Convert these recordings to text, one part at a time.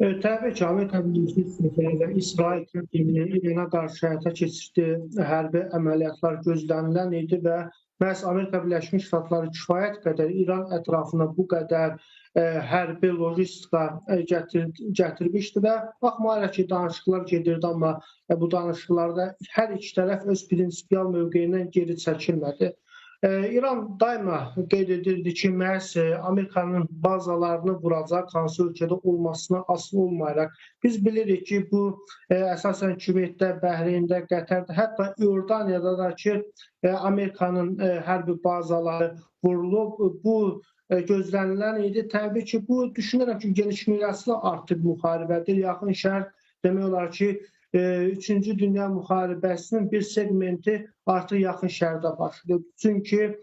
Təbii ki, Amerika Birləşmiş Ştatları və İsrail tərkibinin İrana qarşı həyata keçirdiyi hərbi əməliyyatlar gözlənilən idi və məhz Amerika Birləşmiş Ştatları kifayət qədər İran ətrafına bu qədər hərbi lojistika gətirmişdi və baxmayaraq ki, danışıqlar gedirdi, amma bu danışıqlarda hər iki tərəf öz prinsipial mövqeyindən geri çəkilmədi. İran daima qeyd edirdi ki, məhz Amerikanın bazalarını vuracaq, hansı ölkədə olmasına asılı olmayaraq. Biz bilirik ki, bu əsasən Küveytdə, Bəhreyndə, Qətərdə, hətta İordaniyada da ki, Amerikanın hərbi bazaları vurulub. Bu gözlənilən idi. Təbii ki, bu düşünürəm ki, geniş miqyaslı artıq müharibədir. Yaxın Şərq demək olar ki, Üçüncü Dünya müharibəsinin bir segmenti artıq yaxın şərqdə başlayıb. Çünki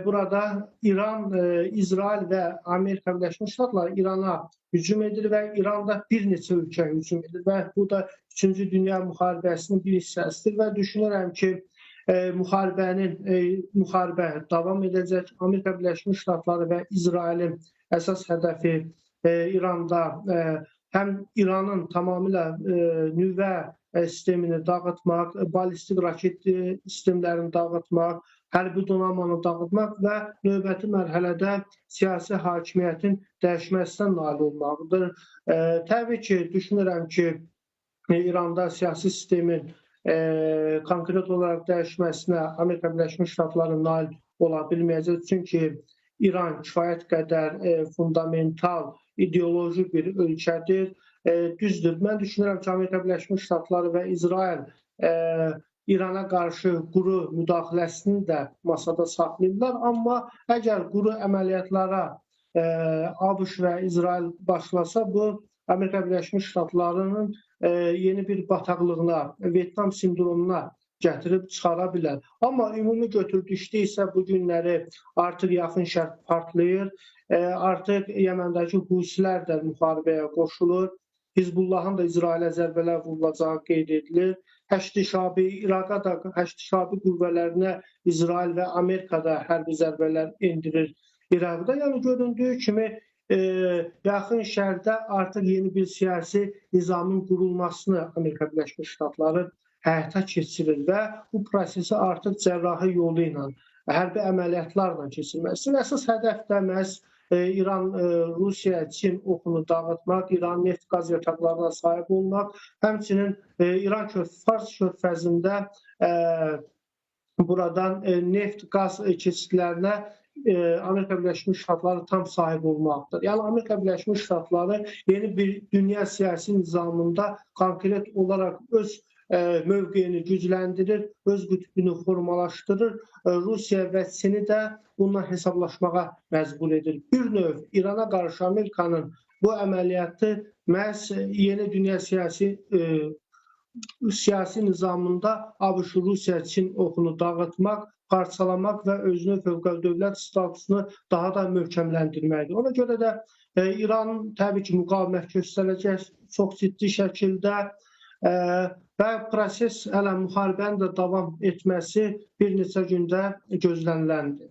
burada İran, İsrail və Amerika Birləşmiş Ştatları İrana hücum edir və İranda bir neçə ölkə hücum edir və bu da Üçüncü Dünya müharibəsinin bir hissəsidir və düşünürəm ki, müharibə davam edəcək. Amerika Birləşmiş Ştatları və İsrailin əsas hədəfi İranda həm İranın tamamilə nüvə sistemini dağıtmaq, ballistik raket sistemlərini dağıtmaq, hərbi donanmanı dağıtmaq və növbəti mərhələdə siyasi hakimiyyətin dəyişməsindən nail olmaqdır. Təbii ki, düşünürəm ki, İranda siyasi sistemin konkret olaraq dəyişməsinə Amerika Birləşmiş Ştatları nail ola bilməyəcək. Çünki İran kifayət qədər fundamental, ideoloji bir ölkədir. Düzdür, mən düşünürəm ki, Amerika Birləşmiş Ştatları və İsrail İrana qarşı quru müdaxiləsini də masada saxlayırlar. Amma əgər quru əməliyyatlara ABŞ və İsrail başlasa, bu Amerika Birləşmiş Ştatlarının yeni bir bataqlığına, Vyetnam sindromuna gətirib çıxara bilər. Amma ümumi götürdükdə isə bu günləri artıq yaxın şərq partlayır, artıq Yəməndəki Husilər də müharibəyə qoşulur, Hizbullahın da İsrailə zərbələr vurulacağı qeyd edilir. Həşd-i-Şabi, İraqa da Həşd-i-Şabi qüvvələrinə İsrail və Amerika da hərbi zərbələr endirir İraqda. Yəni göründüyü kimi yaxın şərqdə artıq yeni bir siyasi nizamın qurulmasını Amerika Birləşmiş Ştatları həyata keçirir və bu prosesi artıq cərrahi yolu ilə, hərbi əməliyyatlarla keçirməsidir. Əsas hədəf də məhz İran, Rusiya, Çin oxunu dağıtmaq, İran neft qaz yataqlarına sahib olmaq, həmçinin İran Fars körfəzində buradan neft qaz keçidlərinə Amerika Birləşmiş Ştatları tam sahib olmaqdır. Yəni Amerika Birləşmiş Ştatları yeni bir dünya siyasi nizamında konkret olaraq öz mövqeyini gücləndirir, öz qütbünü formalaşdırır, Rusiya və Çini də bununla hesablaşmağa məcbur edir. Bir növ İrana qarşı Amerikanın bu əməliyyatı məhz yeni dünya siyasi nizamında ABŞ, Rusiya, Çin oxunu dağıtmaq, parçalamaq və özünün fövqəldövlət statusunu daha da möhkəmləndirməkdir. Ona görə də İran təbii ki, müqavimət göstərəcək çox ciddi şəkildə və proses hələ müharibənin də davam etməsi bir neçə gündə gözləniləndir.